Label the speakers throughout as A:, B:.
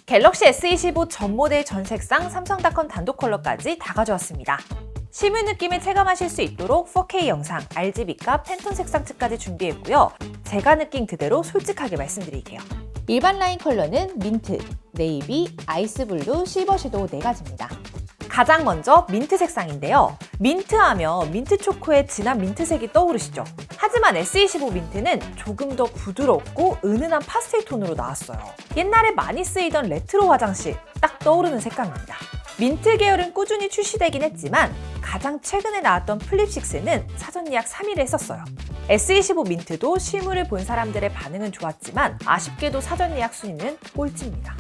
A: 갤럭시 S25 전 모델 전 색상 삼성닷컴 단독 컬러까지 다 가져왔습니다. 실물 느낌을 체감하실 수 있도록 4K 영상, RGB과 팬톤 색상층까지 준비했고요. 제가 느낀 그대로 솔직하게 말씀드릴게요. 일반 라인 컬러는 민트, 네이비, 아이스블루, 실버 섀도우 4가지입니다. 가장 먼저 민트 색상인데요. 민트하면 민트초코의 진한 민트색이 떠오르시죠? 하지만 S25 민트는 조금 더 부드럽고 은은한 파스텔 톤으로 나왔어요. 옛날에 많이 쓰이던 레트로 화장실, 딱 떠오르는 색감입니다. 민트 계열은 꾸준히 출시되긴 했지만 가장 최근에 나왔던 플립6는 사전 예약 3일을 했었어요. S25 민트도 실물을 본 사람들의 반응은 좋았지만 아쉽게도 사전 예약 순위는 꼴찌입니다.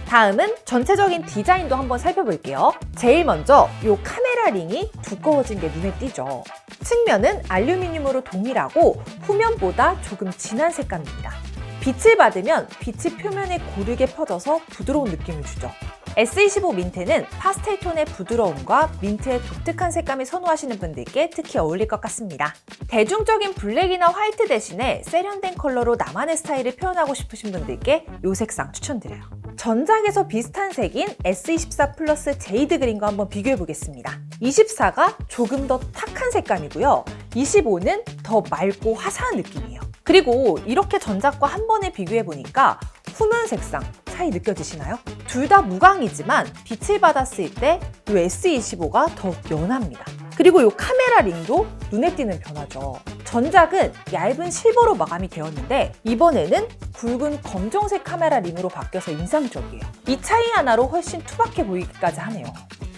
A: 다음은 전체적인 디자인도 한번 살펴볼게요. 제일 먼저 이 카메라 링이 두꺼워진 게 눈에 띄죠. 측면은 알루미늄으로 동일하고 후면보다 조금 진한 색감입니다. 빛을 받으면 빛이 표면에 고르게 퍼져서 부드러운 느낌을 주죠. S25 민트는 파스텔 톤의 부드러움과 민트의 독특한 색감을 선호하시는 분들께 특히 어울릴 것 같습니다. 대중적인 블랙이나 화이트 대신에 세련된 컬러로 나만의 스타일을 표현하고 싶으신 분들께 이 색상 추천드려요. 전작에서 비슷한 색인 S24 플러스 제이드 그린과 한번 비교해 보겠습니다. 24가 조금 더 탁한 색감이고요. 25는 더 맑고 화사한 느낌이에요. 그리고 이렇게 전작과 한 번에 비교해 보니까 후면 색상 차이 느껴지시나요? 둘 다 무광이지만 빛을 받았을 때 이 S25가 더욱 연합니다. 그리고 이 카메라 링도 눈에 띄는 변화죠. 전작은 얇은 실버로 마감이 되었는데 이번에는 굵은 검정색 카메라 링으로 바뀌어서 인상적이에요. 이 차이 하나로 훨씬 투박해 보이기까지 하네요.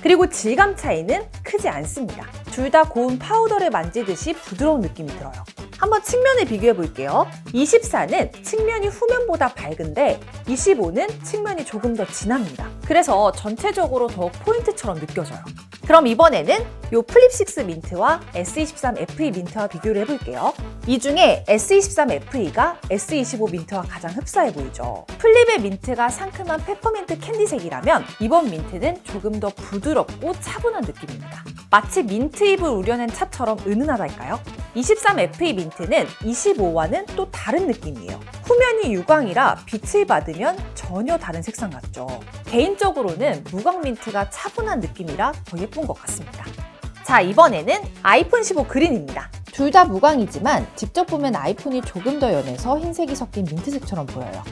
A: 그리고 질감 차이는 크지 않습니다. 둘 다 고운 파우더를 만지듯이 부드러운 느낌이 들어요. 한번 측면을 비교해 볼게요. 24는 측면이 후면보다 밝은데 25는 측면이 조금 더 진합니다. 그래서 전체적으로 더 포인트처럼 느껴져요. 그럼 이번에는 이 플립6 민트와 S23 FE 민트와 비교를 해볼게요. 이 중에 S23 FE가 S25 민트와 가장 흡사해 보이죠. 플립의 민트가 상큼한 페퍼민트 캔디색이라면 이번 민트는 조금 더 부드럽고 차분한 느낌입니다. 마치 민트잎을 우려낸 차처럼 은은하달까요? 23 FE 민트는 25와는 또 다른 느낌이에요. 후면이 유광이라 빛을 받으면 전혀 다른 색상 같죠. 개인적으로는 무광 민트가 차분한 느낌이라 더 예쁜 것 같습니다. 자, 이번에는 아이폰 15 그린입니다. 둘 다 무광이지만 직접 보면 아이폰이 조금 더 연해서 흰색이 섞인 민트색처럼 보여요.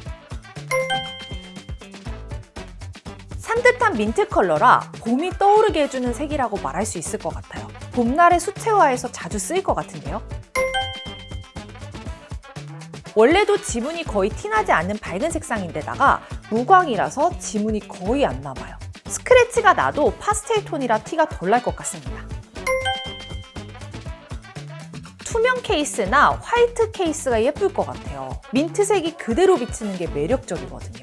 A: 산뜻한 민트 컬러라 봄이 떠오르게 해주는 색이라고 말할 수 있을 것 같아요. 봄날의 수채화에서 자주 쓰일 것 같은데요. 원래도 지문이 거의 티나지 않는 밝은 색상인데다가 무광이라서 지문이 거의 안 남아요. 스크래치가 나도 파스텔 톤이라 티가 덜 날 것 같습니다. 투명 케이스나 화이트 케이스가 예쁠 것 같아요. 민트색이 그대로 비치는 게 매력적이거든요.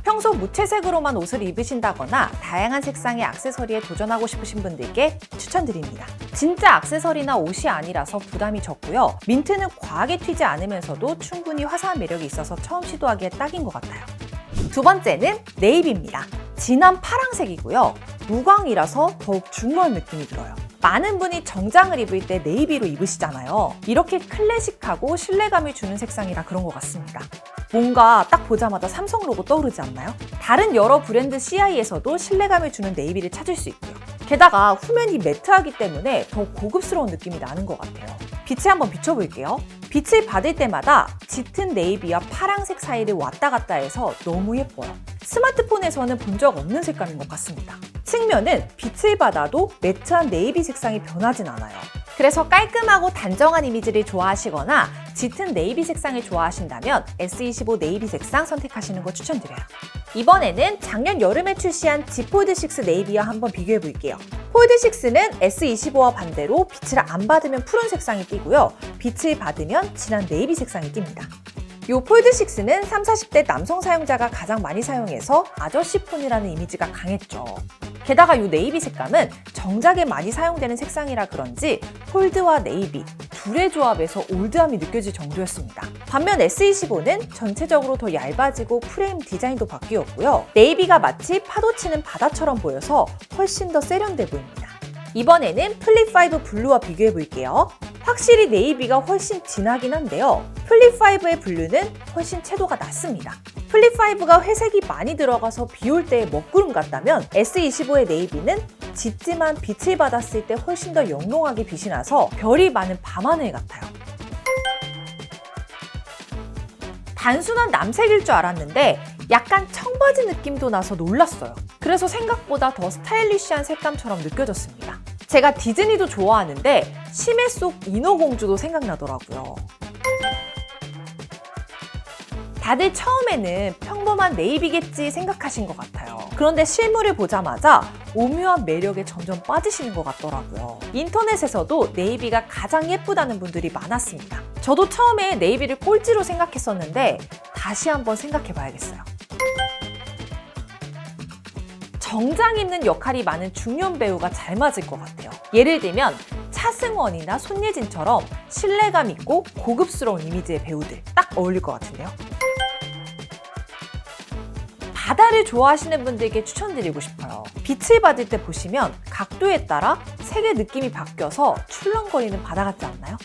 A: 평소 무채색으로만 옷을 입으신다거나 다양한 색상의 액세서리에 도전하고 싶으신 분들께 추천드립니다. 진짜 액세서리나 옷이 아니라서 부담이 적고요. 민트는 과하게 튀지 않으면서도 충분히 화사한 매력이 있어서 처음 시도하기에 딱인 것 같아요. 두 번째는 네이비입니다. 진한 파랑색이고요. 무광이라서 더욱 중후한 느낌이 들어요. 많은 분이 정장을 입을 때 네이비로 입으시잖아요. 이렇게 클래식하고 신뢰감을 주는 색상이라 그런 것 같습니다. 뭔가 딱 보자마자 삼성 로고 떠오르지 않나요? 다른 여러 브랜드 CI에서도 신뢰감을 주는 네이비를 찾을 수 있고요. 게다가 후면이 매트하기 때문에 더 고급스러운 느낌이 나는 것 같아요. 빛에 한번 비춰볼게요. 빛을 받을 때마다 짙은 네이비와 파랑색 사이를 왔다 갔다 해서 너무 예뻐요. 스마트폰에서는 본 적 없는 색감인 것 같습니다. 측면은 빛을 받아도 매트한 네이비 색상이 변하진 않아요. 그래서 깔끔하고 단정한 이미지를 좋아하시거나 짙은 네이비 색상을 좋아하신다면 S25 네이비 색상 선택하시는 거 추천드려요. 이번에는 작년 여름에 출시한 Z 폴드6 네이비와 한번 비교해 볼게요. 폴드6는 S25와 반대로 빛을 안 받으면 푸른 색상이 띄고요. 빛을 받으면 진한 네이비 색상이 띕니다. 이 폴드6는 30, 40대 남성 사용자가 가장 많이 사용해서 아저씨 폰이라는 이미지가 강했죠. 게다가 이 네이비 색감은 정작에 많이 사용되는 색상이라 그런지 폴드와 네이비 둘의 조합에서 올드함이 느껴질 정도였습니다. 반면 S25는 전체적으로 더 얇아지고 프레임 디자인도 바뀌었고요. 네이비가 마치 파도 치는 바다처럼 보여서 훨씬 더 세련돼 보입니다. 이번에는 플립5 블루와 비교해 볼게요. 확실히 네이비가 훨씬 진하긴 한데요. 플립5의 블루는 훨씬 채도가 낮습니다. 플립5가 회색이 많이 들어가서 비 올 때의 먹구름 같다면 S25의 네이비는 짙지만 빛을 받았을 때 훨씬 더 영롱하게 빛이 나서 별이 많은 밤하늘 같아요. 단순한 남색일 줄 알았는데 약간 청바지 느낌도 나서 놀랐어요. 그래서 생각보다 더 스타일리시한 색감처럼 느껴졌습니다. 제가 디즈니도 좋아하는데 심해 속 인어공주도 생각나더라고요. 다들 처음에는 평범한 네이비겠지 생각하신 것 같아요. 그런데 실물을 보자마자 오묘한 매력에 점점 빠지시는 것 같더라고요. 인터넷에서도 네이비가 가장 예쁘다는 분들이 많았습니다. 저도 처음에 네이비를 꼴찌로 생각했었는데 다시 한번 생각해 봐야겠어요. 정장 입는 역할이 많은 중년 배우가 잘 맞을 것 같아요. 예를 들면 차승원이나 손예진처럼 신뢰감 있고 고급스러운 이미지의 배우들 딱 어울릴 것 같은데요. 바다를 좋아하시는 분들께 추천드리고 싶어요. 빛을 받을 때 보시면 각도에 따라 색의 느낌이 바뀌어서 출렁거리는 바다 같지 않나요?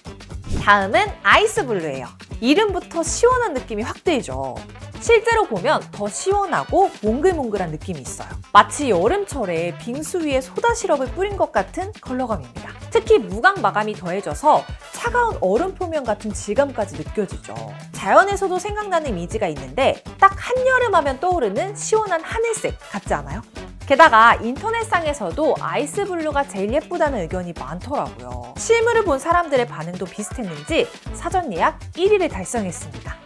A: 다음은 아이스블루예요. 이름부터 시원한 느낌이 확 들죠. 실제로 보면 더 시원하고 몽글몽글한 느낌이 있어요. 마치 여름철에 빙수 위에 소다 시럽을 뿌린 것 같은 컬러감입니다. 특히 무광 마감이 더해져서 차가운 얼음 표면 같은 질감까지 느껴지죠. 자연에서도 생각나는 이미지가 있는데 딱 한여름 하면 떠오르는 시원한 하늘색 같지 않아요? 게다가 인터넷상에서도 아이스블루가 제일 예쁘다는 의견이 많더라고요. 실물을 본 사람들의 반응도 비슷했는지 사전 예약 1위를 달성했습니다.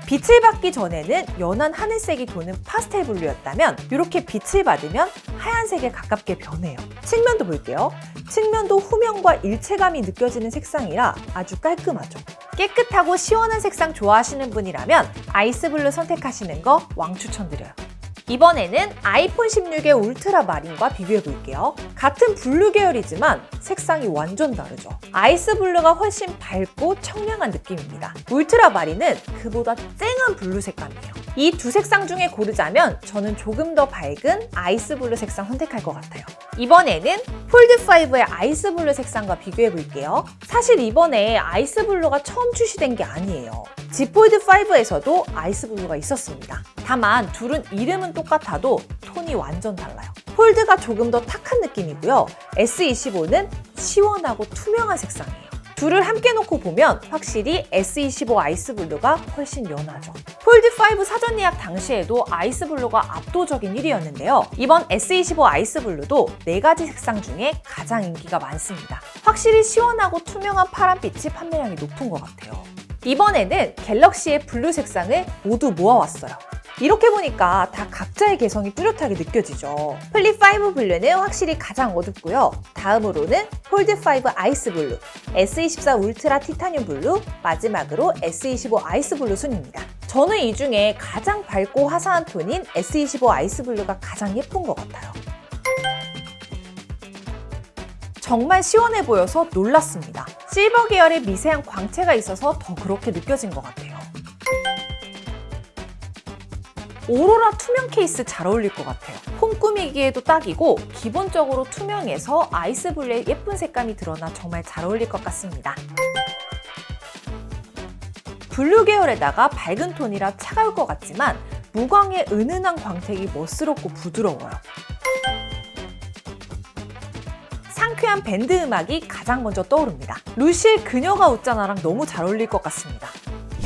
A: 빛을 받기 전에는 연한 하늘색이 도는 파스텔 블루였다면 이렇게 빛을 받으면 하얀색에 가깝게 변해요. 측면도 볼게요. 측면도 후면과 일체감이 느껴지는 색상이라 아주 깔끔하죠. 깨끗하고 시원한 색상 좋아하시는 분이라면 아이스블루 선택하시는 거 왕추천드려요. 이번에는 아이폰 16의 울트라 마린과 비교해 볼게요. 같은 블루 계열이지만 색상이 완전 다르죠. 아이스 블루가 훨씬 밝고 청량한 느낌입니다. 울트라 마린은 그보다 쨍한 블루 색감이에요. 이 두 색상 중에 고르자면 저는 조금 더 밝은 아이스 블루 색상 선택할 것 같아요. 이번에는 폴드5의 아이스 블루 색상과 비교해 볼게요. 사실 이번에 아이스 블루가 처음 출시된 게 아니에요. Z 폴드5에서도 아이스 블루가 있었습니다. 다만 둘은 이름은 똑같아도 톤이 완전 달라요. 폴드가 조금 더 탁한 느낌이고요. S25는 시원하고 투명한 색상이에요. 둘을 함께 놓고 보면 확실히 S25 아이스블루가 훨씬 연하죠. 폴드5 사전 예약 당시에도 아이스블루가 압도적인 1위였는데요. 이번 S25 아이스블루도 4가지 색상 중에 가장 인기가 많습니다. 확실히 시원하고 투명한 파란빛이 판매량이 높은 것 같아요. 이번에는 갤럭시의 블루 색상을 모두 모아왔어요. 이렇게 보니까 다 각자의 개성이 뚜렷하게 느껴지죠. 플립5 블루는 확실히 가장 어둡고요. 다음으로는 폴드5 아이스 블루, S24 울트라 티타늄 블루, 마지막으로 S25 아이스 블루 순입니다. 저는 이 중에 가장 밝고 화사한 톤인 S25 아이스 블루가 가장 예쁜 것 같아요. 정말 시원해 보여서 놀랐습니다. 실버 계열의 미세한 광채가 있어서 더 그렇게 느껴진 것 같아요. 오로라 투명 케이스 잘 어울릴 것 같아요. 폰 꾸미기에도 딱이고 기본적으로 투명해서 아이스블루의 예쁜 색감이 드러나 정말 잘 어울릴 것 같습니다. 블루 계열에다가 밝은 톤이라 차가울 것 같지만 무광의 은은한 광택이 멋스럽고 부드러워요. 상쾌한 밴드 음악이 가장 먼저 떠오릅니다. 루시의 그녀가 웃잖아랑 너무 잘 어울릴 것 같습니다.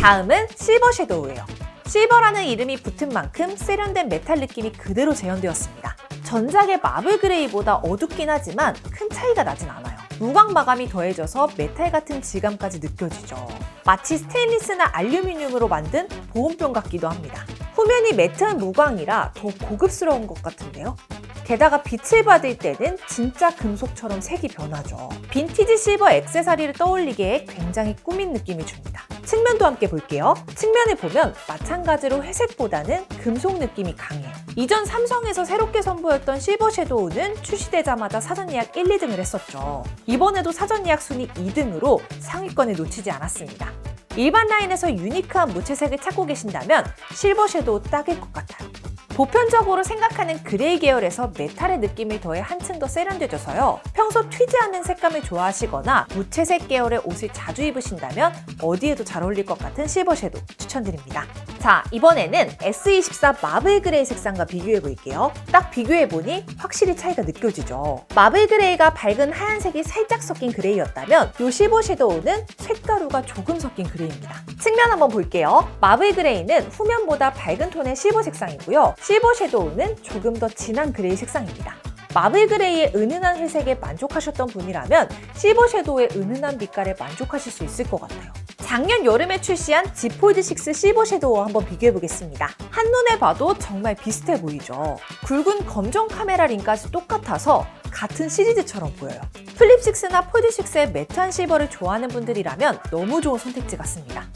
A: 다음은 실버 섀도우예요. 실버라는 이름이 붙은 만큼 세련된 메탈 느낌이 그대로 재현되었습니다. 전작의 마블 그레이보다 어둡긴 하지만 큰 차이가 나진 않아요. 무광 마감이 더해져서 메탈 같은 질감까지 느껴지죠. 마치 스테인리스나 알루미늄으로 만든 보온병 같기도 합니다. 후면이 매트한 무광이라 더 고급스러운 것 같은데요. 게다가 빛을 받을 때는 진짜 금속처럼 색이 변하죠. 빈티지 실버 액세서리를 떠올리기에 굉장히 꾸민 느낌이 줍니다. 측면도 함께 볼게요. 측면을 보면 마찬가지로 회색보다는 금속 느낌이 강해요. 이전 삼성에서 새롭게 선보였던 실버 섀도우는 출시되자마자 사전 예약 1, 2등을 했었죠. 이번에도 사전 예약 순위 2등으로 상위권을 놓치지 않았습니다. 일반 라인에서 유니크한 무채색을 찾고 계신다면 실버 섀도우 딱일 것 같아요. 보편적으로 생각하는 그레이 계열에서 메탈의 느낌을 더해 한층 더 세련되져서요. 평소 튀지 않는 색감을 좋아하시거나 무채색 계열의 옷을 자주 입으신다면 어디에도 잘 어울릴 것 같은 실버 섀도우 추천드립니다. 자, 이번에는 S24 마블 그레이 색상과 비교해 볼게요. 딱 비교해보니 확실히 차이가 느껴지죠. 마블 그레이가 밝은 하얀색이 살짝 섞인 그레이였다면 이 실버 섀도우는 쇳가루가 조금 섞인 그레이입니다. 측면 한번 볼게요. 마블 그레이는 후면보다 밝은 톤의 실버 색상이고요. 실버 섀도우는 조금 더 진한 그레이 색상입니다. 마블 그레이의 은은한 회색에 만족하셨던 분이라면 실버 섀도우의 은은한 빛깔에 만족하실 수 있을 것 같아요. 작년 여름에 출시한 G 폴드 6 실버 섀도우와 한번 비교해 보겠습니다. 한눈에 봐도 정말 비슷해 보이죠. 굵은 검정 카메라 링까지 똑같아서 같은 시리즈처럼 보여요. 플립 6나 폴드 6의 매트한 실버를 좋아하는 분들이라면 너무 좋은 선택지 같습니다.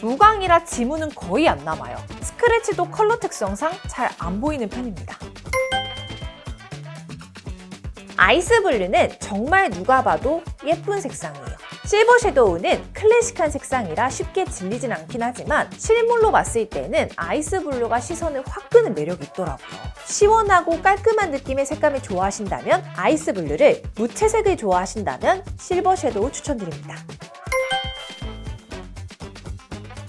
A: 무광이라 지문은 거의 안 남아요. 스크래치도 컬러 특성상 잘 안 보이는 편입니다. 아이스블루는 정말 누가 봐도 예쁜 색상이에요. 실버 섀도우는 클래식한 색상이라 쉽게 질리진 않긴 하지만 실물로 봤을 때는 아이스블루가 시선을 확 끄는 매력이 있더라고요. 시원하고 깔끔한 느낌의 색감을 좋아하신다면 아이스블루를, 무채색을 좋아하신다면 실버 섀도우 추천드립니다.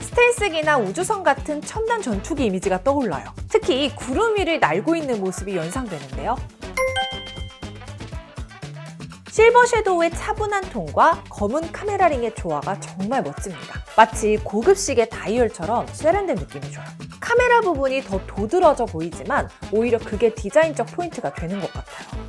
A: 스텔스기나 우주선 같은 첨단 전투기 이미지가 떠올라요. 특히 구름 위를 날고 있는 모습이 연상되는데요. 실버 섀도우의 차분한 톤과 검은 카메라링의 조화가 정말 멋집니다. 마치 고급식의 다이얼처럼 세련된 느낌이 줘요. 카메라 부분이 더 도드러져 보이지만 오히려 그게 디자인적 포인트가 되는 것 같아요.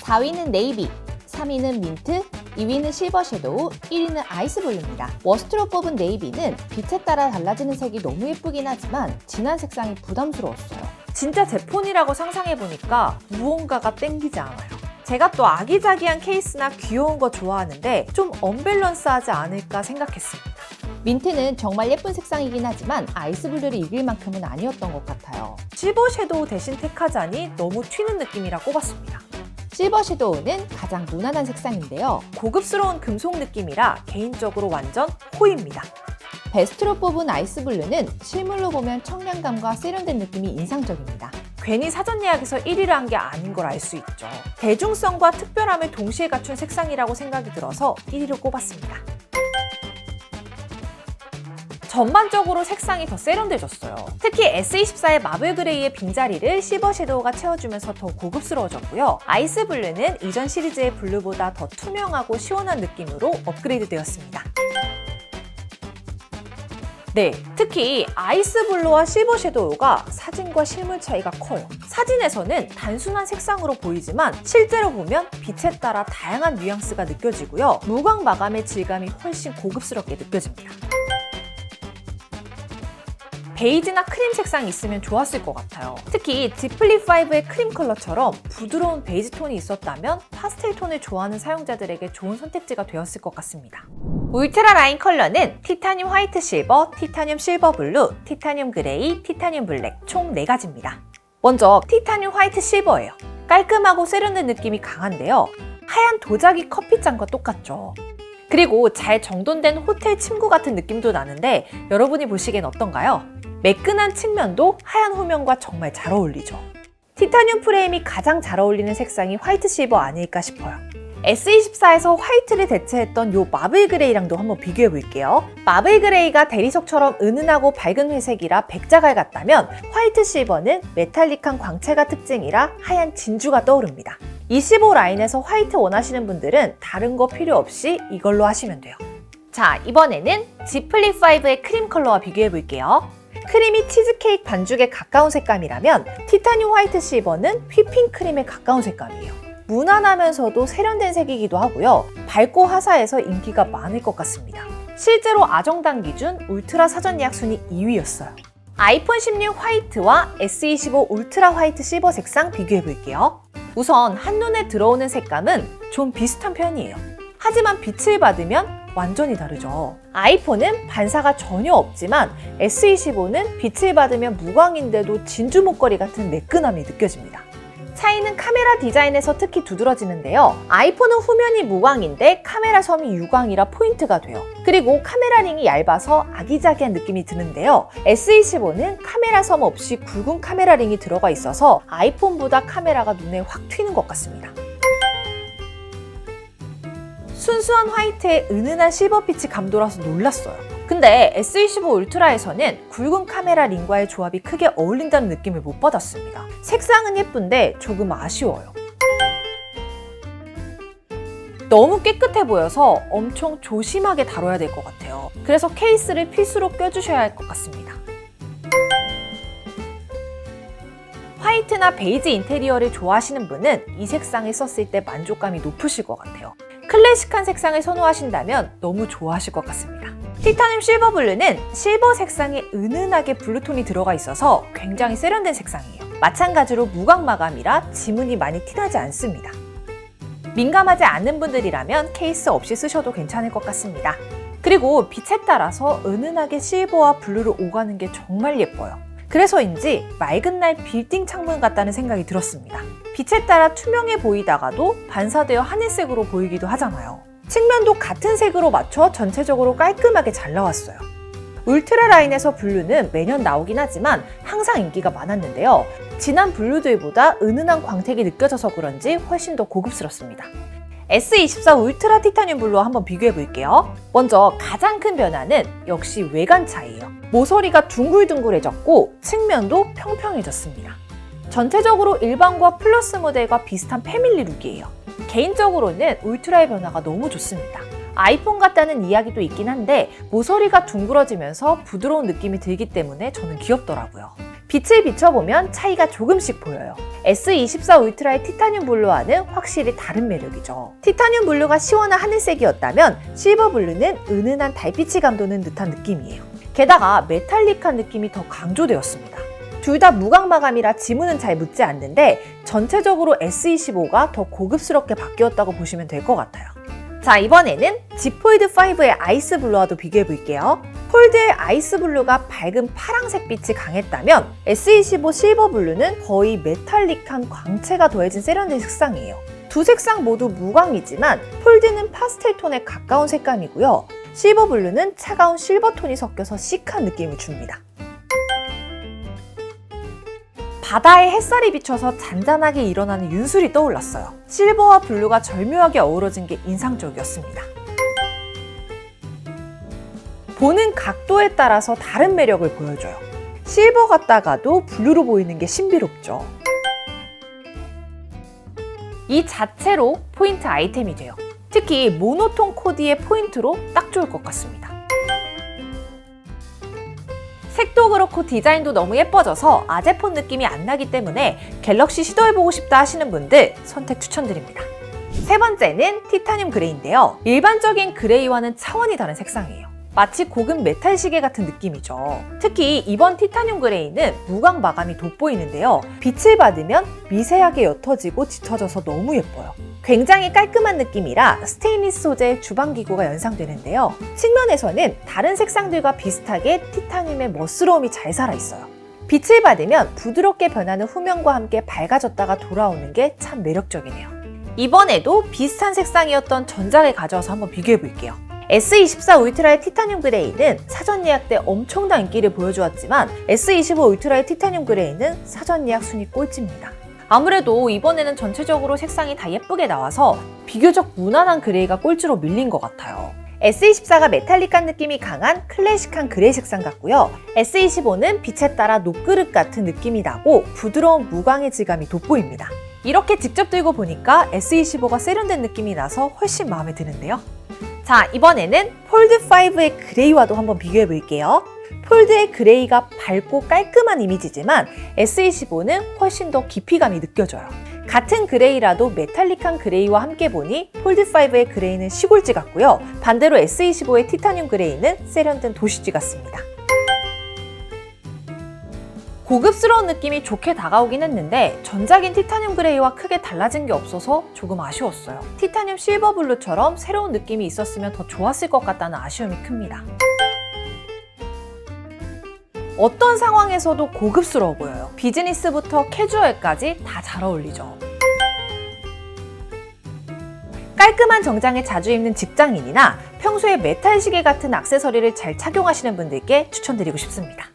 B: 4위는 네이비, 3위는 민트, 2위는 실버 섀도우, 1위는 아이스블루입니다. 워스트로 뽑은 네이비는 빛에 따라 달라지는 색이 너무 예쁘긴 하지만 진한 색상이 부담스러웠어요.
A: 진짜 제 폰이라고 상상해보니까 무언가가 땡기지 않아요. 제가 또 아기자기한 케이스나 귀여운 거 좋아하는데 좀 언밸런스하지 않을까 생각했습니다.
B: 민트는 정말 예쁜 색상이긴 하지만 아이스블루를 이길 만큼은 아니었던 것 같아요.
A: 실버 섀도우 대신 택하자니 너무 튀는 느낌이라 꼽았습니다.
B: 실버 섀도우는 가장 무난한 색상인데요.
A: 고급스러운 금속 느낌이라 개인적으로 완전 호입니다.
B: 베스트로 뽑은 아이스블루는 실물로 보면 청량감과 세련된 느낌이 인상적입니다.
A: 괜히 사전 예약에서 1위를 한 게 아닌 걸 알 수 있죠. 대중성과 특별함을 동시에 갖춘 색상이라고 생각이 들어서 1위로 꼽았습니다. 전반적으로 색상이 더 세련돼졌어요. 특히 S24의 마블 그레이의 빈자리를 실버 섀도우가 채워주면서 더 고급스러워졌고요. 아이스블루는 이전 시리즈의 블루보다 더 투명하고 시원한 느낌으로 업그레이드 되었습니다. 네, 특히 아이스블루와 실버 섀도우가 사진과 실물 차이가 커요. 사진에서는 단순한 색상으로 보이지만 실제로 보면 빛에 따라 다양한 뉘앙스가 느껴지고요. 무광 마감의 질감이 훨씬 고급스럽게 느껴집니다. 베이지나 크림 색상이 있으면 좋았을 것 같아요. 특히 지플립5의 크림 컬러처럼 부드러운 베이지 톤이 있었다면 파스텔 톤을 좋아하는 사용자들에게 좋은 선택지가 되었을 것 같습니다. 울트라 라인 컬러는 티타늄 화이트 실버, 티타늄 실버 블루, 티타늄 그레이, 티타늄 블랙 총 4가지입니다. 먼저 티타늄 화이트 실버예요. 깔끔하고 세련된 느낌이 강한데요. 하얀 도자기 커피잔과 똑같죠. 그리고 잘 정돈된 호텔 침구 같은 느낌도 나는데 여러분이 보시기엔 어떤가요? 매끈한 측면도 하얀 후면과 정말 잘 어울리죠. 티타늄 프레임이 가장 잘 어울리는 색상이 화이트 실버 아닐까 싶어요. S24에서 화이트를 대체했던 요 마블 그레이랑도 한번 비교해 볼게요. 마블 그레이가 대리석처럼 은은하고 밝은 회색이라 백자갈 같다면 화이트 실버는 메탈릭한 광채가 특징이라 하얀 진주가 떠오릅니다. 25 라인에서 화이트 원하시는 분들은 다른 거 필요 없이 이걸로 하시면 돼요. 자, 이번에는 지플립5의 크림 컬러와 비교해 볼게요. 크림이 치즈케이크 반죽에 가까운 색감이라면 티타늄 화이트 실버는 휘핑 크림에 가까운 색감이에요. 무난하면서도 세련된 색이기도 하고요. 밝고 화사해서 인기가 많을 것 같습니다. 실제로 아정당 기준 울트라 사전 예약 순위 2위였어요. 아이폰 16 화이트와 S25 울트라 화이트 실버 색상 비교해 볼게요. 우선 한눈에 들어오는 색감은 좀 비슷한 편이에요. 하지만 빛을 받으면 완전히 다르죠. 아이폰은 반사가 전혀 없지만 S25는 빛을 받으면 무광인데도 진주 목걸이 같은 매끈함이 느껴집니다. 차이는 카메라 디자인에서 특히 두드러지는데요. 아이폰은 후면이 무광인데 카메라 섬이 유광이라 포인트가 돼요. 그리고 카메라 링이 얇아서 아기자기한 느낌이 드는데요. S25는 카메라 섬 없이 굵은 카메라 링이 들어가 있어서 아이폰보다 카메라가 눈에 확 튀는 것 같습니다. 순수한 화이트에 은은한 실버빛이 감돌아서 놀랐어요. 근데 S25 울트라에서는 굵은 카메라 링과의 조합이 크게 어울린다는 느낌을 못 받았습니다. 색상은 예쁜데 조금 아쉬워요. 너무 깨끗해 보여서 엄청 조심하게 다뤄야 될 것 같아요. 그래서 케이스를 필수로 껴주셔야 할 것 같습니다. 화이트나 베이지 인테리어를 좋아하시는 분은 이 색상을 썼을 때 만족감이 높으실 것 같아요. 클래식한 색상을 선호하신다면 너무 좋아하실 것 같습니다. 티타늄 실버 블루는 실버 색상에 은은하게 블루톤이 들어가 있어서 굉장히 세련된 색상이에요. 마찬가지로 무광 마감이라 지문이 많이 티나지 않습니다. 민감하지 않는 분들이라면 케이스 없이 쓰셔도 괜찮을 것 같습니다. 그리고 빛에 따라서 은은하게 실버와 블루를 오가는 게 정말 예뻐요. 그래서인지 맑은 날 빌딩 창문 같다는 생각이 들었습니다. 빛에 따라 투명해 보이다가도 반사되어 하늘색으로 보이기도 하잖아요. 측면도 같은 색으로 맞춰 전체적으로 깔끔하게 잘 나왔어요. 울트라 라인에서 블루는 매년 나오긴 하지만 항상 인기가 많았는데요. 진한 블루들보다 은은한 광택이 느껴져서 그런지 훨씬 더 고급스럽습니다. S24 울트라 티타늄 블루와 한번 비교해 볼게요. 먼저 가장 큰 변화는 역시 외관 차이예요. 모서리가 둥글둥글해졌고 측면도 평평해졌습니다. 전체적으로 일반과 플러스 모델과 비슷한 패밀리 룩이에요. 개인적으로는 울트라의 변화가 너무 좋습니다. 아이폰 같다는 이야기도 있긴 한데 모서리가 둥그러지면서 부드러운 느낌이 들기 때문에 저는 귀엽더라고요. 빛을 비춰보면 차이가 조금씩 보여요. S24 울트라의 티타늄 블루와는 확실히 다른 매력이죠. 티타늄 블루가 시원한 하늘색이었다면 실버 블루는 은은한 달빛이 감도는 듯한 느낌이에요. 게다가 메탈릭한 느낌이 더 강조되었습니다. 둘 다 무광 마감이라 지문은 잘 묻지 않는데 전체적으로 S25가 더 고급스럽게 바뀌었다고 보시면 될 것 같아요. 자, 이번에는 Z 폴드5의 아이스 블루와도 비교해 볼게요. 폴드의 아이스 블루가 밝은 파랑색 빛이 강했다면 S25 실버 블루는 거의 메탈릭한 광채가 더해진 세련된 색상이에요. 두 색상 모두 무광이지만 폴드는 파스텔 톤에 가까운 색감이고요. 실버 블루는 차가운 실버 톤이 섞여서 시크한 느낌을 줍니다. 바다에 햇살이 비춰서 잔잔하게 일어나는 윤술이 떠올랐어요. 실버와 블루가 절묘하게 어우러진 게 인상적이었습니다. 보는 각도에 따라서 다른 매력을 보여줘요. 실버 같다가도 블루로 보이는 게 신비롭죠. 이 자체로 포인트 아이템이 돼요. 특히 모노톤 코디의 포인트로 딱 좋을 것 같습니다. 색도 그렇고 디자인도 너무 예뻐져서 아재폰 느낌이 안 나기 때문에 갤럭시 시도해보고 싶다 하시는 분들 선택 추천드립니다. 세 번째는 티타늄 그레이인데요. 일반적인 그레이와는 차원이 다른 색상이에요. 마치 고급 메탈 시계 같은 느낌이죠. 특히 이번 티타늄 그레이는 무광 마감이 돋보이는데요. 빛을 받으면 미세하게 옅어지고 짙어져서 너무 예뻐요. 굉장히 깔끔한 느낌이라 스테인리스 소재의 주방기구가 연상되는데요. 측면에서는 다른 색상들과 비슷하게 티타늄의 멋스러움이 잘 살아있어요. 빛을 받으면 부드럽게 변하는 후면과 함께 밝아졌다가 돌아오는 게 참 매력적이네요. 이번에도 비슷한 색상이었던 전작을 가져와서 한번 비교해볼게요. S24 울트라의 티타늄 그레이는 사전 예약 때 엄청난 인기를 보여주었지만 S25 울트라의 티타늄 그레이는 사전 예약 순위 꼴찌입니다. 아무래도 이번에는 전체적으로 색상이 다 예쁘게 나와서 비교적 무난한 그레이가 꼴찌로 밀린 것 같아요. S24가 메탈릭한 느낌이 강한 클래식한 그레이 색상 같고요. S25는 빛에 따라 녹그릇 같은 느낌이 나고 부드러운 무광의 질감이 돋보입니다. 이렇게 직접 들고 보니까 S25가 세련된 느낌이 나서 훨씬 마음에 드는데요. 자, 이번에는 폴드5의 그레이와도 한번 비교해 볼게요. 폴드의 그레이가 밝고 깔끔한 이미지지만 S25는 훨씬 더 깊이감이 느껴져요. 같은 그레이라도 메탈릭한 그레이와 함께 보니 폴드5의 그레이는 시골지 같고요. 반대로 S25의 티타늄 그레이는 세련된 도시지 같습니다. 고급스러운 느낌이 좋게 다가오긴 했는데 전작인 티타늄 그레이와 크게 달라진 게 없어서 조금 아쉬웠어요. 티타늄 실버 블루처럼 새로운 느낌이 있었으면 더 좋았을 것 같다는 아쉬움이 큽니다. 어떤 상황에서도 고급스러워 보여요. 비즈니스부터 캐주얼까지 다 잘 어울리죠. 깔끔한 정장에 자주 입는 직장인이나 평소에 메탈 시계 같은 액세서리를 잘 착용하시는 분들께 추천드리고 싶습니다.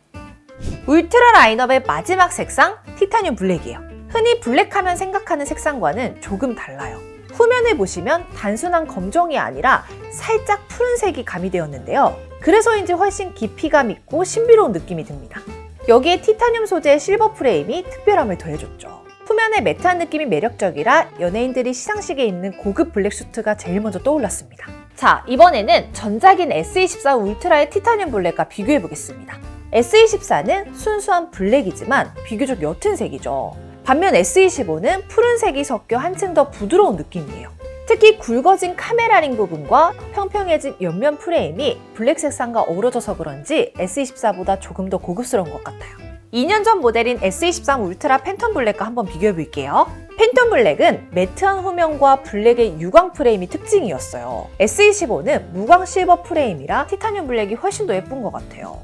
A: 울트라 라인업의 마지막 색상, 티타늄 블랙이에요. 흔히 블랙하면 생각하는 색상과는 조금 달라요. 후면을 보시면 단순한 검정이 아니라 살짝 푸른색이 가미되었는데요. 그래서인지 훨씬 깊이감 있고 신비로운 느낌이 듭니다. 여기에 티타늄 소재의 실버 프레임이 특별함을 더해줬죠. 후면의 매트한 느낌이 매력적이라 연예인들이 시상식에 입는 고급 블랙 수트가 제일 먼저 떠올랐습니다. 자, 이번에는 전작인 S24 울트라의 티타늄 블랙과 비교해보겠습니다. S24는 순수한 블랙이지만 비교적 옅은 색이죠. 반면 S25는 푸른색이 섞여 한층 더 부드러운 느낌이에요. 특히 굵어진 카메라링 부분과 평평해진 옆면 프레임이 블랙 색상과 어우러져서 그런지 S24보다 조금 더 고급스러운 것 같아요. 2년 전 모델인 S23 울트라 팬텀 블랙과 한번 비교해 볼게요. 팬텀 블랙은 매트한 후면과 블랙의 유광 프레임이 특징이었어요. S25는 무광 실버 프레임이라 티타늄 블랙이 훨씬 더 예쁜 것 같아요.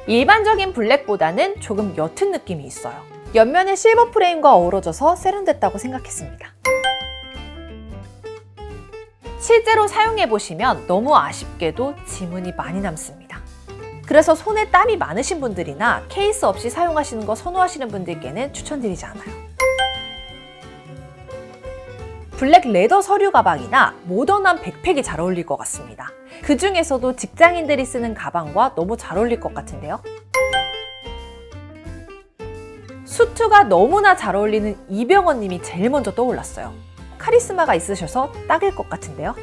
A: 일반적인 블랙보다는 조금 옅은 느낌이 있어요. 옆면의 실버 프레임과 어우러져서 세련됐다고 생각했습니다. 실제로 사용해보시면 너무 아쉽게도 지문이 많이 남습니다. 그래서 손에 땀이 많으신 분들이나 케이스 없이 사용하시는 거 선호하시는 분들께는 추천드리지 않아요. 블랙 레더 서류 가방이나 모던한 백팩이 잘 어울릴 것 같습니다. 그 중에서도 직장인들이 쓰는 가방과 너무 잘 어울릴 것 같은데요. 수트가 너무나 잘 어울리는 이병헌 님이 제일 먼저 떠올랐어요. 카리스마가 있으셔서 딱일 것 같은데요.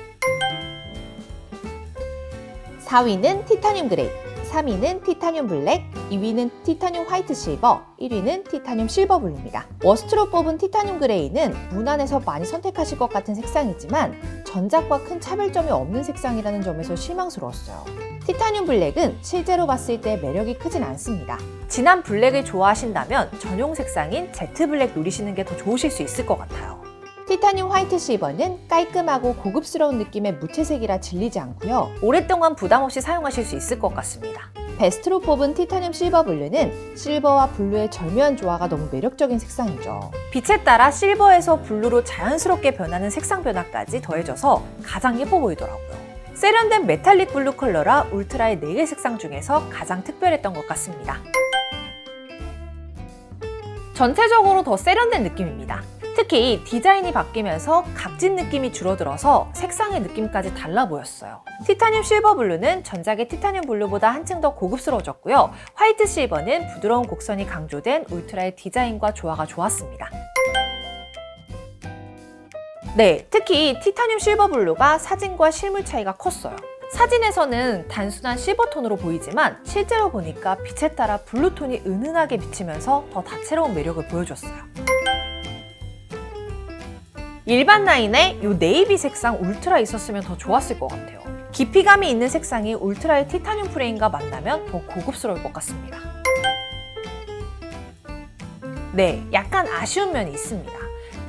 B: 4위는 티타늄 그레이, 3위는 티타늄 블랙, 2위는 티타늄 화이트 실버, 1위는 티타늄 실버 블루입니다. 워스트로 뽑은 티타늄 그레이는 무난해서 많이 선택하실 것 같은 색상이지만 전작과 큰 차별점이 없는 색상이라는 점에서 실망스러웠어요. 티타늄 블랙은 실제로 봤을 때 매력이 크진 않습니다.
A: 진한 블랙을 좋아하신다면 전용 색상인 제트 블랙 노리시는 게 더 좋으실 수 있을 것 같아요.
B: 티타늄 화이트 실버는 깔끔하고 고급스러운 느낌의 무채색이라 질리지 않고요.
A: 오랫동안 부담 없이 사용하실 수 있을 것 같습니다.
B: 베스트로 뽑은 티타늄 실버 블루는 실버와 블루의 절묘한 조화가 너무 매력적인 색상이죠.
A: 빛에 따라 실버에서 블루로 자연스럽게 변하는 색상 변화까지 더해져서 가장 예뻐 보이더라고요. 세련된 메탈릭 블루 컬러라 울트라의 4개 색상 중에서 가장 특별했던 것 같습니다. 전체적으로 더 세련된 느낌입니다. 특히 디자인이 바뀌면서 각진 느낌이 줄어들어서 색상의 느낌까지 달라 보였어요. 티타늄 실버 블루는 전작의 티타늄 블루보다 한층 더 고급스러워졌고요. 화이트 실버는 부드러운 곡선이 강조된 울트라의 디자인과 조화가 좋았습니다. 네, 특히 티타늄 실버 블루가 사진과 실물 차이가 컸어요. 사진에서는 단순한 실버톤으로 보이지만 실제로 보니까 빛에 따라 블루톤이 은은하게 비치면서 더 다채로운 매력을 보여줬어요. 일반 라인에 이 네이비 색상 울트라 있었으면 더 좋았을 것 같아요. 깊이감이 있는 색상이 울트라의 티타늄 프레임과 만나면 더 고급스러울 것 같습니다. 네, 약간 아쉬운 면이 있습니다.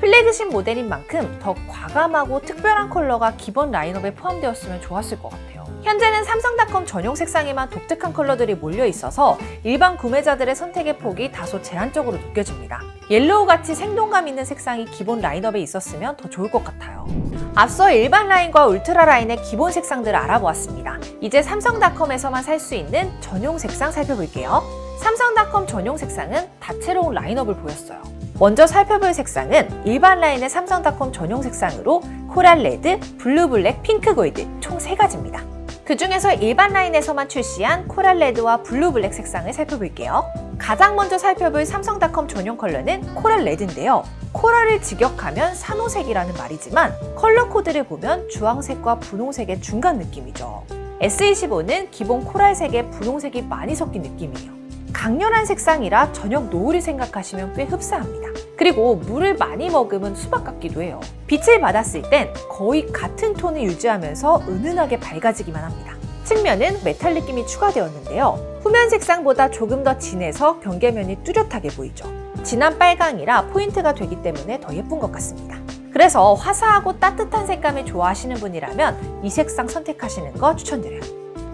A: 플래그십 모델인 만큼 더 과감하고 특별한 컬러가 기본 라인업에 포함되었으면 좋았을 것 같아요. 현재는 삼성닷컴 전용 색상에만 독특한 컬러들이 몰려 있어서 일반 구매자들의 선택의 폭이 다소 제한적으로 느껴집니다. 옐로우같이 생동감 있는 색상이 기본 라인업에 있었으면 더 좋을 것 같아요. 앞서 일반 라인과 울트라 라인의 기본 색상들을 알아보았습니다. 이제 삼성닷컴에서만 살 수 있는 전용 색상 살펴볼게요. 삼성닷컴 전용 색상은 다채로운 라인업을 보였어요. 먼저 살펴볼 색상은 일반 라인의 삼성닷컴 전용 색상으로 코랄 레드, 블루 블랙, 핑크 골드 총 3가지입니다. 그 중에서 일반 라인에서만 출시한 코랄 레드와 블루 블랙 색상을 살펴볼게요. 가장 먼저 살펴볼 삼성닷컴 전용 컬러는 코랄 레드인데요. 코랄을 직역하면 산호색이라는 말이지만 컬러 코드를 보면 주황색과 분홍색의 중간 느낌이죠. S25는 기본 코랄색에 분홍색이 많이 섞인 느낌이에요. 강렬한 색상이라 저녁 노을을 생각하시면 꽤 흡사합니다. 그리고 물을 많이 머금은 수박 같기도 해요. 빛을 받았을 땐 거의 같은 톤을 유지하면서 은은하게 밝아지기만 합니다. 측면은 메탈 느낌이 추가되었는데요. 후면 색상보다 조금 더 진해서 경계면이 뚜렷하게 보이죠. 진한 빨강이라 포인트가 되기 때문에 더 예쁜 것 같습니다. 그래서 화사하고 따뜻한 색감을 좋아하시는 분이라면 이 색상 선택하시는 거 추천드려요.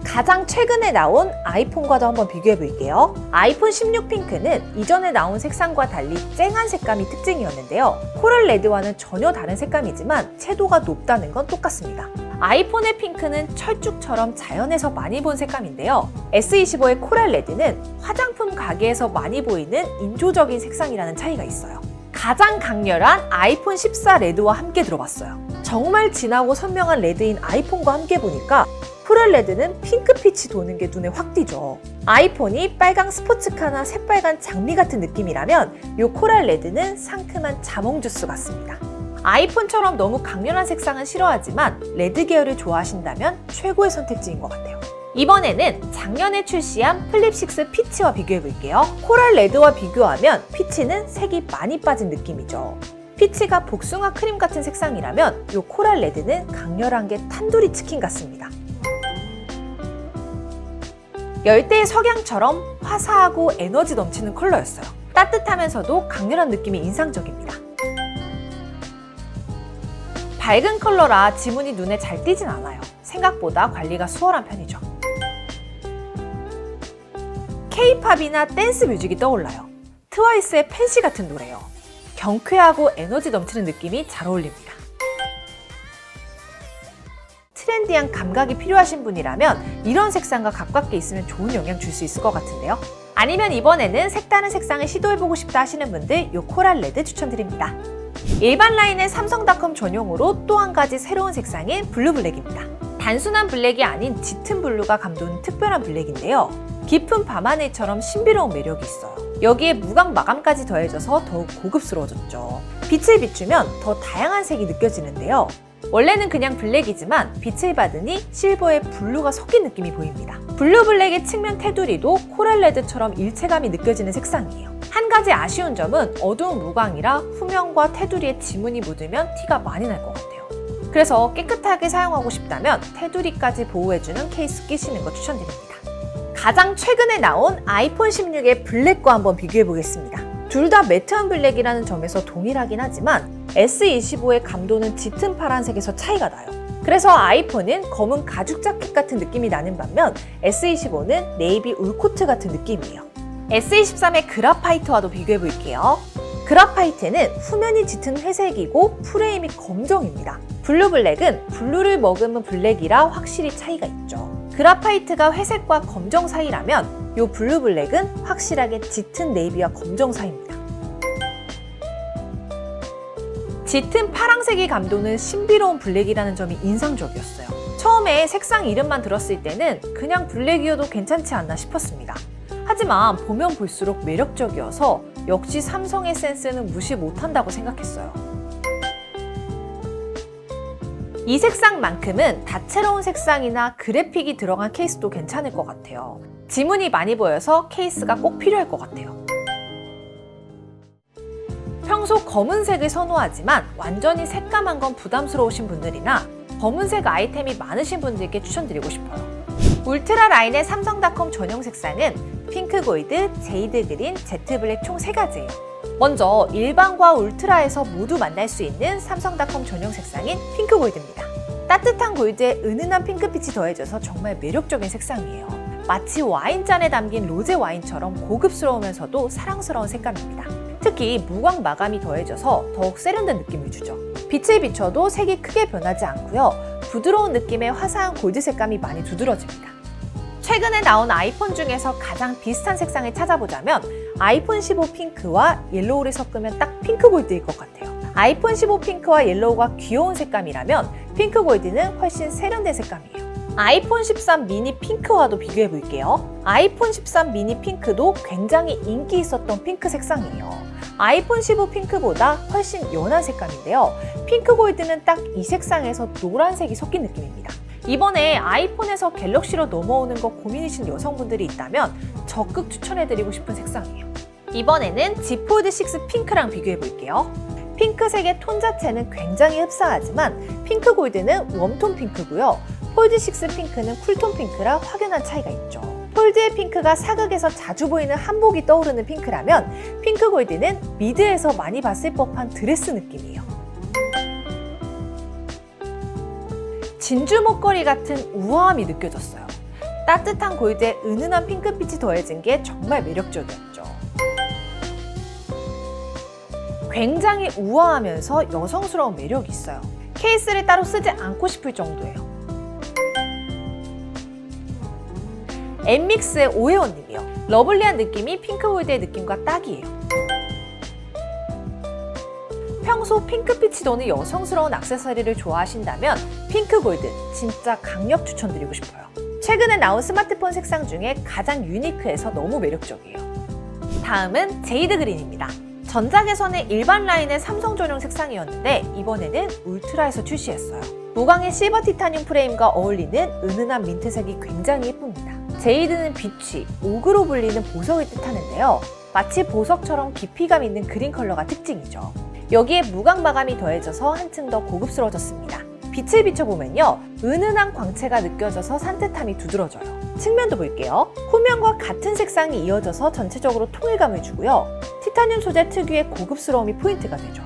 A: 가장 최근에 나온 아이폰과도 한번 비교해 볼게요. 아이폰 16 핑크는 이전에 나온 색상과 달리 쨍한 색감이 특징이었는데요. 코랄 레드와는 전혀 다른 색감이지만 채도가 높다는 건 똑같습니다. 아이폰의 핑크는 철쭉처럼 자연에서 많이 본 색감인데요. S25의 코랄 레드는 화장품 가게에서 많이 보이는 인조적인 색상이라는 차이가 있어요. 가장 강렬한 아이폰 14 레드와 함께 들어봤어요. 정말 진하고 선명한 레드인 아이폰과 함께 보니까 코랄 레드는 핑크빛이 도는 게 눈에 확 띄죠. 아이폰이 빨강 스포츠카나 새빨간 장미 같은 느낌이라면 이 코랄 레드는 상큼한 자몽 주스 같습니다. 아이폰처럼 너무 강렬한 색상은 싫어하지만 레드 계열을 좋아하신다면 최고의 선택지인 것 같아요. 이번에는 작년에 출시한 플립6 피치와 비교해 볼게요. 코랄 레드와 비교하면 피치는 색이 많이 빠진 느낌이죠. 피치가 복숭아 크림 같은 색상이라면 이 코랄 레드는 강렬한 게 탄두리 치킨 같습니다. 열대의 석양처럼 화사하고 에너지 넘치는 컬러였어요. 따뜻하면서도 강렬한 느낌이 인상적입니다. 밝은 컬러라 지문이 눈에 잘 띄진 않아요. 생각보다 관리가 수월한 편이죠. K-팝이나 댄스 뮤직이 떠올라요. 트와이스의 팬시 같은 노래요. 경쾌하고 에너지 넘치는 느낌이 잘 어울립니다. 트렌디한 감각이 필요하신 분이라면 이런 색상과 가깝게 있으면 좋은 영향 줄 수 있을 것 같은데요. 아니면 이번에는 색다른 색상을 시도해보고 싶다 하시는 분들 이 코랄 레드 추천드립니다. 일반 라인의 삼성닷컴 전용으로 또 한 가지 새로운 색상인 블루 블랙입니다. 단순한 블랙이 아닌 짙은 블루가 감도는 특별한 블랙인데요. 깊은 밤하늘처럼 신비로운 매력이 있어요. 여기에 무광 마감까지 더해져서 더욱 고급스러워졌죠. 빛을 비추면 더 다양한 색이 느껴지는데요. 원래는 그냥 블랙이지만 빛을 받으니 실버에 블루가 섞인 느낌이 보입니다. 블루 블랙의 측면 테두리도 코랄 레드처럼 일체감이 느껴지는 색상이에요. 한 가지 아쉬운 점은 어두운 무광이라 후면과 테두리에 지문이 묻으면 티가 많이 날 것 같아요. 그래서 깨끗하게 사용하고 싶다면 테두리까지 보호해주는 케이스 끼시는 거 추천드립니다. 가장 최근에 나온 아이폰 16의 블랙과 한번 비교해보겠습니다. 둘 다 매트한 블랙이라는 점에서 동일하긴 하지만 S25의 감도는 짙은 파란색에서 차이가 나요. 그래서 아이폰은 검은 가죽 자켓 같은 느낌이 나는 반면 S25는 네이비 울코트 같은 느낌이에요. S23의 그라파이트와도 비교해볼게요. 그라파이트는 후면이 짙은 회색이고 프레임이 검정입니다. 블루 블랙은 블루를 머금은 블랙이라 확실히 차이가 있죠. 그라파이트가 회색과 검정 사이라면 이 블루 블랙은 확실하게 짙은 네이비와 검정 사이입니다. 짙은 파랑색이 감도는 신비로운 블랙이라는 점이 인상적이었어요. 처음에 색상 이름만 들었을 때는 그냥 블랙이어도 괜찮지 않나 싶었습니다. 하지만 보면 볼수록 매력적이어서 역시 삼성의 센스는 무시 못한다고 생각했어요. 이 색상만큼은 다채로운 색상이나 그래픽이 들어간 케이스도 괜찮을 것 같아요. 지문이 많이 보여서 케이스가 꼭 필요할 것 같아요. 평소 검은색을 선호하지만 완전히 새까만 건 부담스러우신 분들이나 검은색 아이템이 많으신 분들께 추천드리고 싶어요. 울트라 라인의 삼성닷컴 전용 색상은 핑크 골드, 제이드 그린, 제트 블랙 총 3가지예요. 먼저 일반과 울트라에서 모두 만날 수 있는 삼성닷컴 전용 색상인 핑크 골드입니다. 따뜻한 골드에 은은한 핑크빛이 더해져서 정말 매력적인 색상이에요. 마치 와인잔에 담긴 로제 와인처럼 고급스러우면서도 사랑스러운 색감입니다. 특히 무광 마감이 더해져서 더욱 세련된 느낌을 주죠. 빛을 비춰도 색이 크게 변하지 않고요. 부드러운 느낌의 화사한 골드 색감이 많이 두드러집니다. 최근에 나온 아이폰 중에서 가장 비슷한 색상을 찾아보자면 아이폰 15 핑크와 옐로우를 섞으면 딱 핑크 골드일 것 같아요. 아이폰 15 핑크와 옐로우가 귀여운 색감이라면 핑크 골드는 훨씬 세련된 색감이에요. 아이폰 13 미니 핑크와도 비교해 볼게요. 아이폰 13 미니 핑크도 굉장히 인기 있었던 핑크 색상이에요. 아이폰 15 핑크보다 훨씬 연한 색감인데요. 핑크 골드는 딱 이 색상에서 노란색이 섞인 느낌입니다. 이번에 아이폰에서 갤럭시로 넘어오는 거 고민이신 여성분들이 있다면 적극 추천해드리고 싶은 색상이에요. 이번에는 Z 폴드 6 핑크랑 비교해 볼게요. 핑크색의 톤 자체는 굉장히 흡사하지만 핑크 골드는 웜톤 핑크고요. 폴드 6 핑크는 쿨톤 핑크라 확연한 차이가 있죠. 폴드의 핑크가 사극에서 자주 보이는 한복이 떠오르는 핑크라면 핑크 골드는 미드에서 많이 봤을 법한 드레스 느낌이에요. 진주 목걸이 같은 우아함이 느껴졌어요. 따뜻한 골드에 은은한 핑크빛이 더해진 게 정말 매력적이었죠. 굉장히 우아하면서 여성스러운 매력이 있어요. 케이스를 따로 쓰지 않고 싶을 정도예요. 엠믹스의 오해원님이요. 러블리한 느낌이 핑크골드의 느낌과 딱이에요. 평소 핑크빛이 도는 여성스러운 액세서리를 좋아하신다면 핑크골드 진짜 강력 추천드리고 싶어요. 최근에 나온 스마트폰 색상 중에 가장 유니크해서 너무 매력적이에요. 다음은 제이드 그린입니다. 전작에서는 일반 라인의 삼성 전용 색상이었는데 이번에는 울트라에서 출시했어요. 무광의 실버 티타늄 프레임과 어울리는 은은한 민트색이 굉장히 예쁩니다. 제이드는 빛이 옥으로 불리는 보석을 뜻하는데요. 마치 보석처럼 깊이감 있는 그린 컬러가 특징이죠. 여기에 무광 마감이 더해져서 한층 더 고급스러워졌습니다. 빛을 비춰보면요, 은은한 광채가 느껴져서 산뜻함이 두드러져요. 측면도 볼게요. 후면과 같은 색상이 이어져서 전체적으로 통일감을 주고요. 티타늄 소재 특유의 고급스러움이 포인트가 되죠.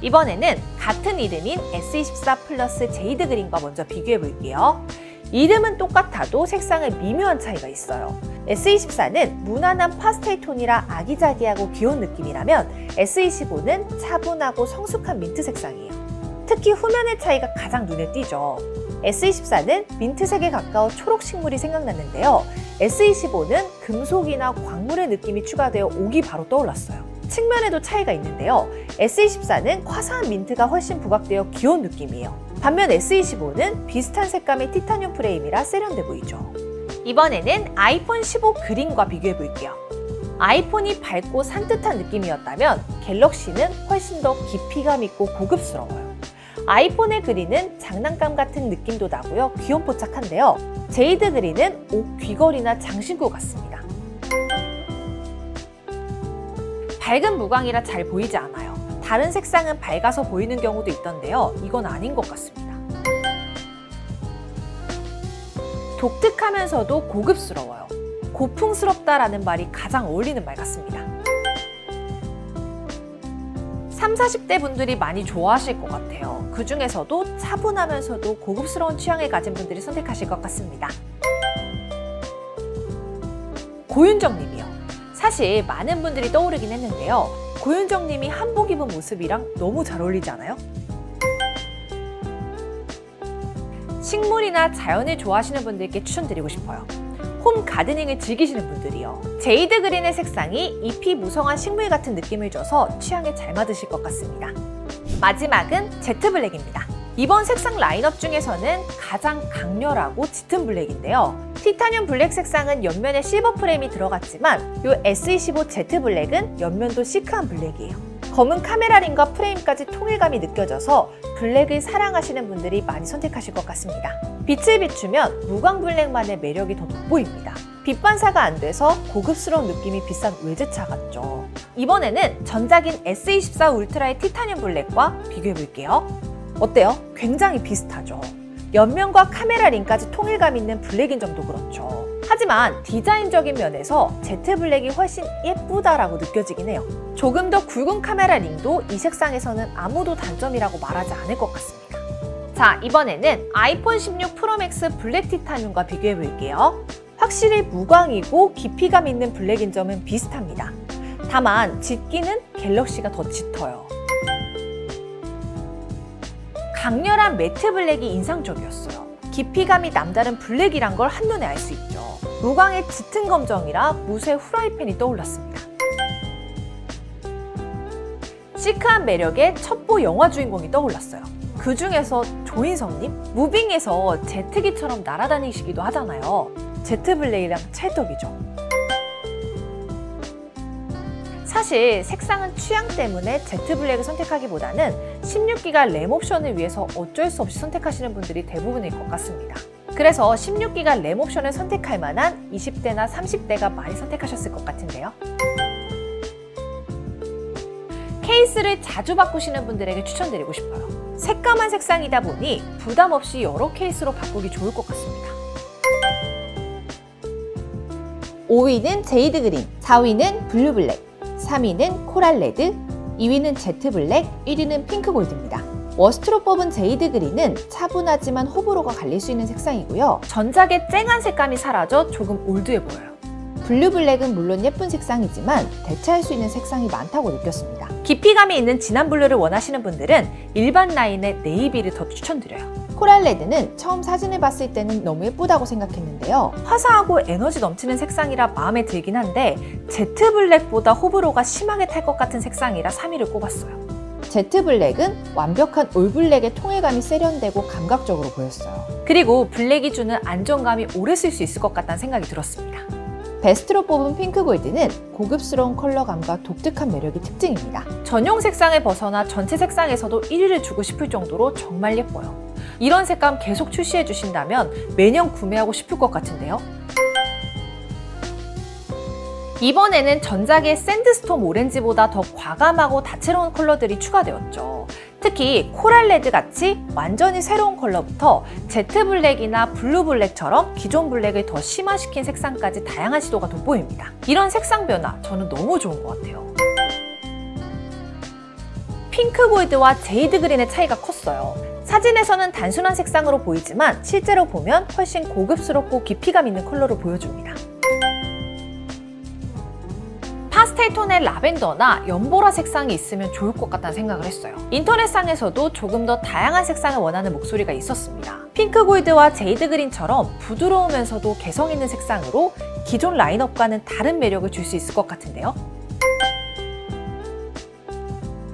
A: 이번에는 같은 이름인 S24 플러스 제이드 그린과 먼저 비교해 볼게요. 이름은 똑같아도 색상에 미묘한 차이가 있어요. S24는 무난한 파스텔 톤이라 아기자기하고 귀여운 느낌이라면 S25는 차분하고 성숙한 민트 색상이에요. 특히 후면의 차이가 가장 눈에 띄죠. S24는 민트색에 가까운 초록 식물이 생각났는데요. S25는 금속이나 광물의 느낌이 추가되어 옥이 바로 떠올랐어요. 측면에도 차이가 있는데요. S24는 화사한 민트가 훨씬 부각되어 귀여운 느낌이에요. 반면 S25는 비슷한 색감의 티타늄 프레임이라 세련돼 보이죠. 이번에는 아이폰 15 그린과 비교해 볼게요. 아이폰이 밝고 산뜻한 느낌이었다면 갤럭시는 훨씬 더 깊이감 있고 고급스러워요. 아이폰의 그린은 장난감 같은 느낌도 나고요. 귀염뽀짝한데요. 제이드 그린은 옥 귀걸이나 장신구 같습니다. 밝은 무광이라 잘 보이지 않아요. 다른 색상은 밝아서 보이는 경우도 있던데요. 이건 아닌 것 같습니다. 독특하면서도 고급스러워요. 고풍스럽다라는 말이 가장 어울리는 말 같습니다. 30, 40대 분들이 많이 좋아하실 것 같아요. 그 중에서도 차분하면서도 고급스러운 취향을 가진 분들이 선택하실 것 같습니다. 고윤정님이요. 사실 많은 분들이 떠오르긴 했는데요. 고윤정님이 한복 입은 모습이랑 너무 잘 어울리지 않아요? 식물이나 자연을 좋아하시는 분들께 추천드리고 싶어요. 홈 가드닝을 즐기시는 분들이요. 제이드 그린의 색상이 잎이 무성한 식물 같은 느낌을 줘서 취향에 잘 맞으실 것 같습니다. 마지막은 제트 블랙입니다. 이번 색상 라인업 중에서는 가장 강렬하고 짙은 블랙인데요. 티타늄 블랙 색상은 옆면에 실버 프레임이 들어갔지만 이 S25 제트 블랙은 옆면도 시크한 블랙이에요. 검은 카메라링과 프레임까지 통일감이 느껴져서 블랙을 사랑하시는 분들이 많이 선택하실 것 같습니다. 빛을 비추면 무광 블랙만의 매력이 더 돋보입니다. 빛 반사가 안 돼서 고급스러운 느낌이 비싼 외제차 같죠. 이번에는 전작인 S24 울트라의 티타늄 블랙과 비교해 볼게요. 어때요? 굉장히 비슷하죠. 옆면과 카메라 링까지 통일감 있는 블랙인 점도 그렇죠. 하지만 디자인적인 면에서 제트 블랙이 훨씬 예쁘다라고 느껴지긴 해요. 조금 더 굵은 카메라 링도 이 색상에서는 아무도 단점이라고 말하지 않을 것 같습니다. 자, 이번에는 아이폰 16 프로맥스 블랙 티타늄과 비교해 볼게요. 확실히 무광이고 깊이감 있는 블랙인 점은 비슷합니다. 다만 짙기는 갤럭시가 더 짙어요. 강렬한 매트 블랙이 인상적이었어요. 깊이감이 남다른 블랙이란 걸 한눈에 알 수 있죠. 무광의 짙은 검정이라 무쇠 후라이팬이 떠올랐습니다. 시크한 매력에 첩보 영화 주인공이 떠올랐어요. 그 중에서 조인성님? 무빙에서 제트기처럼 날아다니시기도 하잖아요. 제트 블랙이랑 찰떡이죠. 사실 색상은 취향 때문에 제트 블랙을 선택하기보다는 16기가 램 옵션을 위해서 어쩔 수 없이 선택하시는 분들이 대부분일 것 같습니다. 그래서 16기가 램 옵션을 선택할 만한 20대나 30대가 많이 선택하셨을 것 같은데요. 케이스를 자주 바꾸시는 분들에게 추천드리고 싶어요. 새까만 색상이다 보니 부담 없이 여러 케이스로 바꾸기 좋을 것 같습니다.
B: 5위는 제이드 그린, 4위는 블루 블랙, 3위는 코랄 레드, 2위는 제트 블랙, 1위는 핑크 골드입니다. 워스트로 뽑은 제이드 그린은 차분하지만 호불호가 갈릴 수 있는 색상이고요.
A: 전작의 쨍한 색감이 사라져 조금 올드해 보여요.
B: 블루 블랙은 물론 예쁜 색상이지만 대체할 수 있는 색상이 많다고 느꼈습니다.
A: 깊이감이 있는 진한 블루를 원하시는 분들은 일반 라인의 네이비를 더 추천드려요.
B: 코랄 레드는 처음 사진을 봤을 때는 너무 예쁘다고 생각했는데요.
A: 화사하고 에너지 넘치는 색상이라 마음에 들긴 한데 제트 블랙보다 호불호가 심하게 탈 것 같은 색상이라 3위를 꼽았어요.
B: 제트 블랙은 완벽한 올 블랙의 통일감이 세련되고 감각적으로 보였어요.
A: 그리고 블랙이 주는 안정감이 오래 쓸 수 있을 것 같다는 생각이 들었습니다.
B: 베스트로 뽑은 핑크 골드는 고급스러운 컬러감과 독특한 매력이 특징입니다.
A: 전용 색상을 벗어나 전체 색상에서도 1위를 주고 싶을 정도로 정말 예뻐요. 이런 색감 계속 출시해 주신다면 매년 구매하고 싶을 것 같은데요. 이번에는 전작의 샌드스톰 오렌지보다 더 과감하고 다채로운 컬러들이 추가되었죠. 특히 코랄 레드 같이 완전히 새로운 컬러부터 제트 블랙이나 블루 블랙처럼 기존 블랙을 더 심화시킨 색상까지 다양한 시도가 돋보입니다. 이런 색상 변화 저는 너무 좋은 것 같아요. 핑크 골드와 제이드 그린의 차이가 컸어요. 사진에서는 단순한 색상으로 보이지만 실제로 보면 훨씬 고급스럽고 깊이감 있는 컬러로 보여줍니다. 파스텔 톤의 라벤더나 연보라 색상이 있으면 좋을 것 같다는 생각을 했어요. 인터넷상에서도 조금 더 다양한 색상을 원하는 목소리가 있었습니다. 핑크 골드와 제이드 그린처럼 부드러우면서도 개성 있는 색상으로 기존 라인업과는 다른 매력을 줄 수 있을 것 같은데요.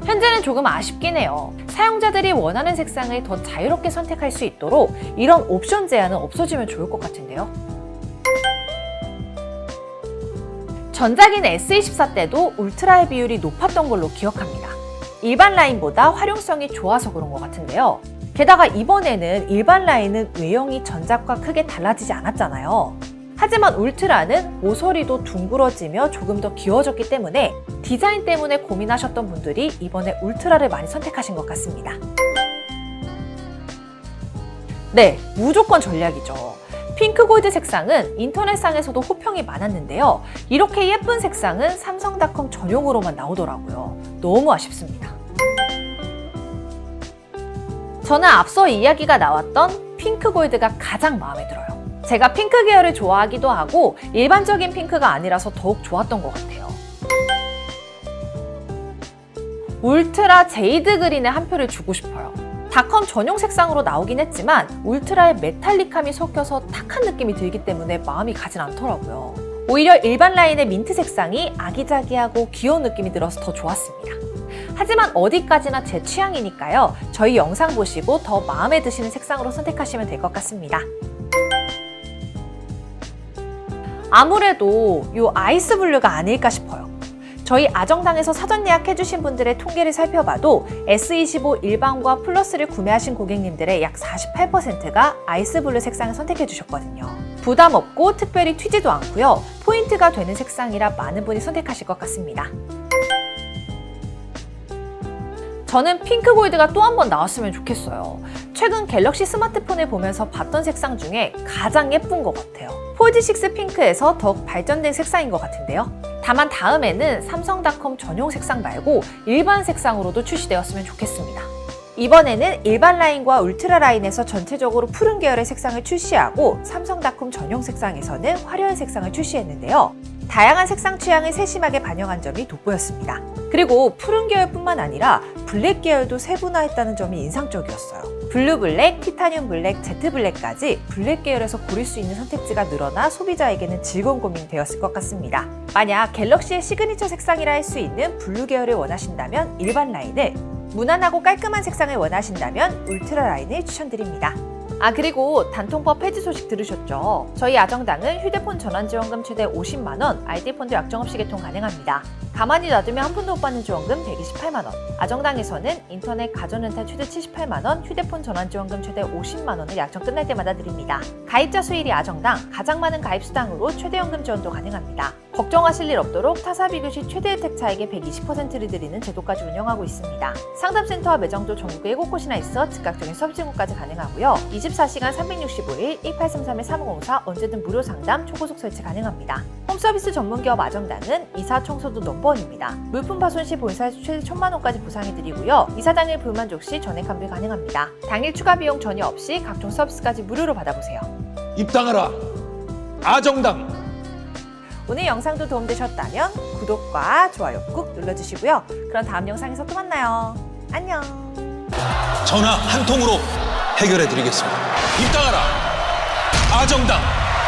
A: 현재는 조금 아쉽긴 해요. 사용자들이 원하는 색상을 더 자유롭게 선택할 수 있도록 이런 옵션 제한은 없어지면 좋을 것 같은데요. 전작인 S24 때도 울트라의 비율이 높았던 걸로 기억합니다. 일반 라인보다 활용성이 좋아서 그런 것 같은데요. 게다가 이번에는 일반 라인은 외형이 전작과 크게 달라지지 않았잖아요. 하지만 울트라는 모서리도 둥그러지며 조금 더 귀여워졌기 때문에 디자인 때문에 고민하셨던 분들이 이번에 울트라를 많이 선택하신 것 같습니다. 네, 무조건 전략이죠. 핑크 골드 색상은 인터넷상에서도 호평이 많았는데요. 이렇게 예쁜 색상은 삼성닷컴 전용으로만 나오더라고요. 너무 아쉽습니다. 저는 앞서 이야기가 나왔던 핑크 골드가 가장 마음에 들어요. 제가 핑크 계열을 좋아하기도 하고 일반적인 핑크가 아니라서 더욱 좋았던 것 같아요. 울트라 제이드 그린에 한 표를 주고 싶어요. 닷컴 전용 색상으로 나오긴 했지만 울트라의 메탈릭함이 섞여서 탁한 느낌이 들기 때문에 마음이 가진 않더라고요. 오히려 일반 라인의 민트 색상이 아기자기하고 귀여운 느낌이 들어서 더 좋았습니다. 하지만 어디까지나 제 취향이니까요. 저희 영상 보시고 더 마음에 드시는 색상으로 선택하시면 될 것 같습니다. 아무래도 이 아이스 블루가 아닐까 싶어요. 저희 아정당에서 사전 예약해주신 분들의 통계를 살펴봐도 S25 일반과 플러스를 구매하신 고객님들의 약 48%가 아이스 블루 색상을 선택해주셨거든요. 부담 없고 특별히 튀지도 않고요. 포인트가 되는 색상이라 많은 분이 선택하실 것 같습니다. 저는 핑크 골드가 또 한 번 나왔으면 좋겠어요. 최근 갤럭시 스마트폰을 보면서 봤던 색상 중에 가장 예쁜 것 같아요. 폴드6 핑크에서 더욱 발전된 색상인 것 같은데요. 다만 다음에는 삼성닷컴 전용 색상 말고 일반 색상으로도 출시되었으면 좋겠습니다. 이번에는 일반 라인과 울트라 라인에서 전체적으로 푸른 계열의 색상을 출시하고 삼성닷컴 전용 색상에서는 화려한 색상을 출시했는데요. 다양한 색상 취향을 세심하게 반영한 점이 돋보였습니다. 그리고 푸른 계열뿐만 아니라 블랙 계열도 세분화했다는 점이 인상적이었어요. 블루 블랙, 티타늄 블랙, 제트 블랙까지 블랙 계열에서 고를 수 있는 선택지가 늘어나 소비자에게는 즐거운 고민이 되었을 것 같습니다. 만약 갤럭시의 시그니처 색상이라 할 수 있는 블루 계열을 원하신다면 일반 라인을, 무난하고 깔끔한 색상을 원하신다면 울트라 라인을 추천드립니다. 그리고 단통법 폐지 소식 들으셨죠? 저희 아정당은 휴대폰 전환지원금 최대 50만원, 아이디폰도 약정 없이 개통 가능합니다. 가만히 놔두면 한 푼도 못 받는 지원금 128만원, 아정당에서는 인터넷 가전렌탈 최대 78만원, 휴대폰 전환지원금 최대 50만원을 약정 끝날 때마다 드립니다. 가입자 수 1위 아정당, 가장 많은 가입 수당으로 최대 연금 지원도 가능합니다. 걱정하실 일 없도록 타사 비교 시 최대 혜택 차액의 120%를 드리는 제도까지 운영하고 있습니다. 상담센터와 매장도 전국에 7곳이나 있어 즉각적인 서비스 제공까지 가능하고요. 24시간 365일 1833-3504 언제든 무료 상담, 초고속 설치 가능합니다. 홈서비스 전문기업 아정당은 이사 청소도 넘버원입니다. 물품 파손 시 본사에서 최대 1,000만 원까지 보상해드리고요. 이사 당일 불만족 시 전액 환불 가능합니다. 당일 추가 비용 전혀 없이 각종 서비스까지 무료로 받아보세요.
C: 입당하라. 아정당.
A: 오늘 영상도 도움되셨다면 구독과 좋아요 꾹 눌러주시고요. 그럼 다음 영상에서 또 만나요. 안녕.
C: 전화 한 통으로 해결해 드리겠습니다. 입당하라. 아정당.